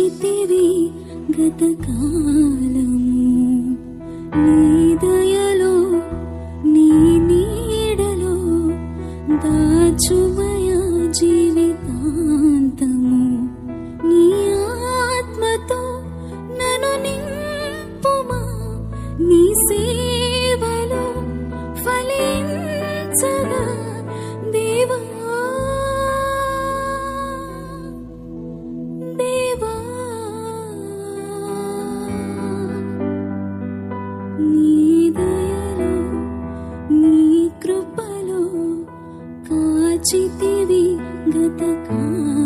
కాచితివి గతకాలము నీ దయలో నీ నీడలో దాచుమయ జీవితాంతము నీ ఆత్మతో నన్ను నింపుమా నీ సేవలో ఫలించగా దేవా దేవా నీ దయలో నీ కృపలో కాచితివి గతకాలము